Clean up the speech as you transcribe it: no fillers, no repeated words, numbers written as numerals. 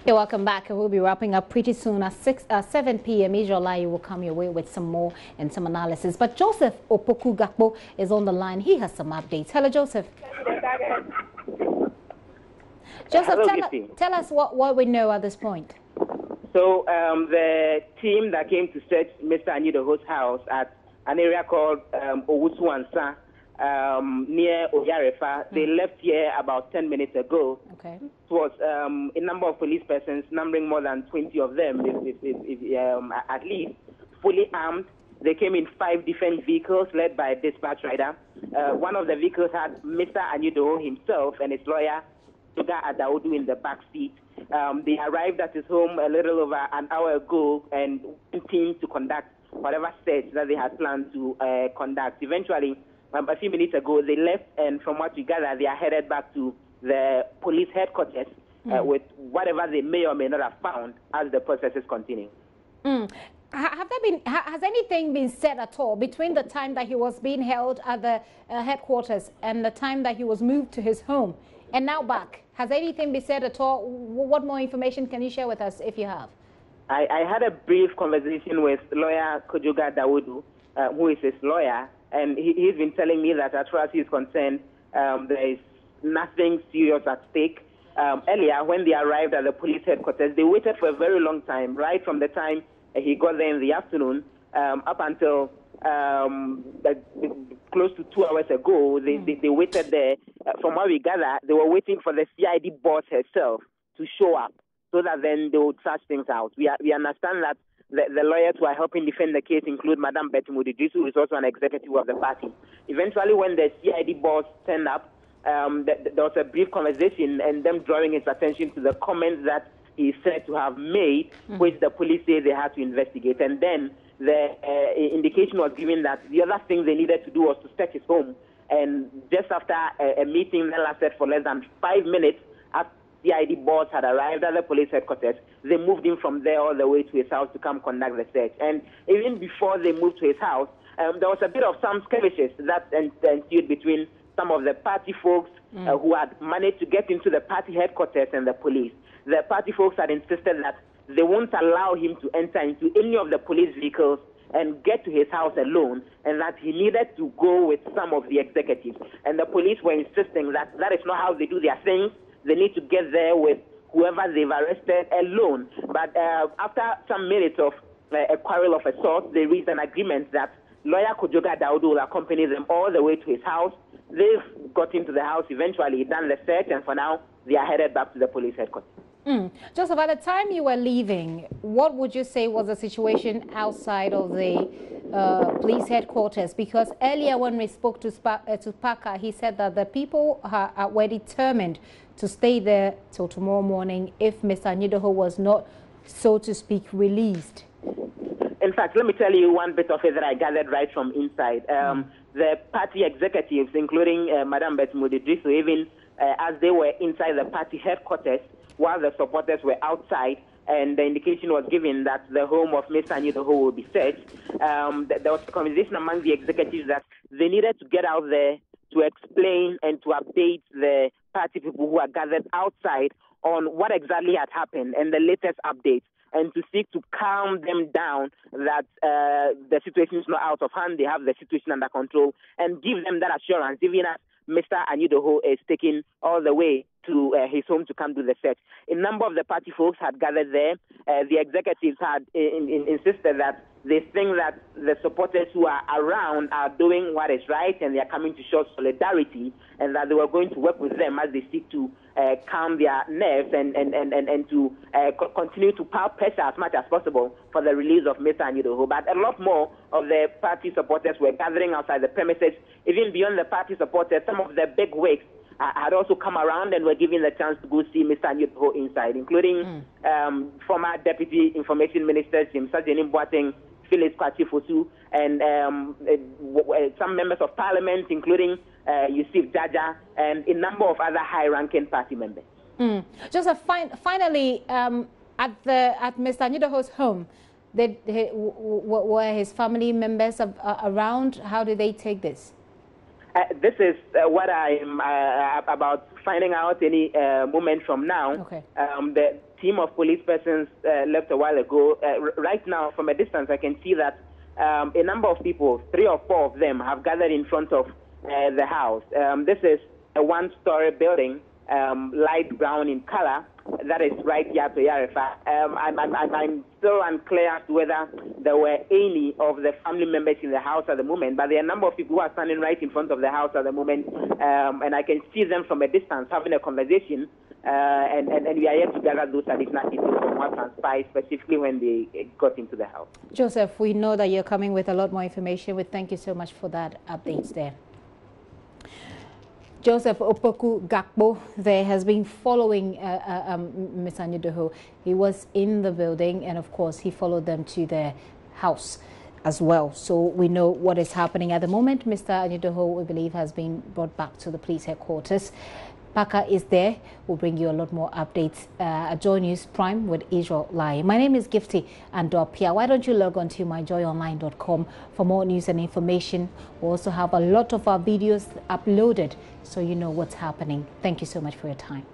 Okay, welcome back. We'll be wrapping up pretty soon at 7 p.m. Israel will come your way with some more and some analysis. But Joseph Opoku Gakpo is on the line. He has some updates. Hello, Joseph. Joseph, tell us what we know at this point. So the team that came to search Mr. Anyidoho's house at an area called Owusu-Ansa, near Oyarefa, they left here about 10 minutes ago. Okay. It was a number of police persons, numbering more than 20 of them, at least, fully armed. They came in 5 different vehicles led by a dispatch rider. One of the vehicles had Mr. Anyidoho himself and his lawyer, Suga Adaudu, in the back seat. They arrived at his home a little over an hour ago and went to conduct whatever search that they had planned to conduct. Eventually, a few minutes ago, they left, and from what we gather, they are headed back to the police headquarters with whatever they may or may not have found as the process is continuing. Has anything been said at all between the time that he was being held at the headquarters and the time that he was moved to his home and now back? Has anything been said at all? What more information can you share with us if you have? I had a brief conversation with lawyer Kojoga Dawudu, who is his lawyer, and he's been telling me that as far as he's concerned, there is nothing serious at stake. Earlier, when they arrived at the police headquarters, they waited for a very long time, right from the time he got there in the afternoon up until close to 2 hours ago. They waited there. From what we gather, they were waiting for the CID boss herself to show up so that then they would search things out. We understand that the lawyers who are helping defend the case include Madam Betty Mudidrisu, who is also an executive of the party. Eventually, when the CID boss turned up, there was a brief conversation and them drawing his attention to the comments that he said to have made, which the police say they had to investigate. And then the indication was given that the other thing they needed to do was to search his home. And just after a meeting that lasted for less than 5 minutes, after the CID boss had arrived at the police headquarters, they moved him from there all the way to his house to come conduct the search. And even before they moved to his house, there was a bit of some skirmishes that ensued between some of the party folks who had managed to get into the party headquarters and the police. The party folks had insisted that they won't allow him to enter into any of the police vehicles and get to his house alone, and that he needed to go with some of the executives. And the police were insisting that that is not how they do their things. They need to get there with whoever they've arrested alone. But after some minutes of a quarrel of a sort, they reached an agreement that lawyer Kojoga Dawudu will accompany them all the way to his house. They've got into the house eventually, done the search, and for now, they are headed back to the police headquarters. Joseph, at the time you were leaving, what would you say was the situation outside of the police headquarters? Because earlier when we spoke to Parker, he said that the people were determined to stay there till tomorrow morning if Mr. Anyidoho was not, so to speak, released. In fact, let me tell you one bit of it that I gathered right from inside. The party executives, including Madam Betty Mudidrisu, even as they were inside the party headquarters, while the supporters were outside, and the indication was given that the home of Mr. Anyidoho will be searched, there was a conversation among the executives that they needed to get out there to explain and to update the party people who are gathered outside on what exactly had happened and the latest updates, and to seek to calm them down that the situation is not out of hand, they have the situation under control, and give them that assurance, even as Mr. Anyidoho is taken all the way to his home to come do the search. A number of the party folks had gathered there. The executives had insisted that they think that the supporters who are around are doing what is right and they are coming to show solidarity, and that they were going to work with them as they seek to calm their nerves and to continue to pile pressure as much as possible for the release of Mr. Anyidoho. But a lot more of the party supporters were gathering outside the premises. Even beyond the party supporters, some of the big wigs had also come around and were given the chance to go see Mr. Anyidoho inside, including former Deputy Information Minister James Sajeni Boateng, Phyllis Kwachi-Fosu, and some members of Parliament, including Yusuf Jaja, and a number of other high-ranking party members. Just finally, at Mr. Anyidoho's home, were his family members around? How did they take this? This is what I'm about finding out any moment from now. Okay. The team of police persons left a while ago. Right now, from a distance, I can see that a number of people, 3 or 4 of them, have gathered in front of the house. This is a one-story building, light brown in color. That is right here to Yarefa. I'm still unclear as to whether there were any of the family members in the house at the moment, but there are a number of people who are standing right in front of the house at the moment, and I can see them from a distance having a conversation, and we are yet to gather those additional details from what transpired, specifically when they got into the house. Joseph, we know that you're coming with a lot more information. We thank you so much for that updates there. Joseph Opoku Gakpo there has been following Mr. Anyodoho. He was in the building, and of course he followed them to their house as well. So we know what is happening at the moment. Mr. Anyodoho, we believe, has been brought back to the police headquarters. Parker is there. We'll bring you a lot more updates at Joy News Prime with Israel Lai. My name is Gifty Andopia. Why don't you log on to myjoyonline.com for more news and information. We'll also have a lot of our videos uploaded so you know what's happening. Thank you so much for your time.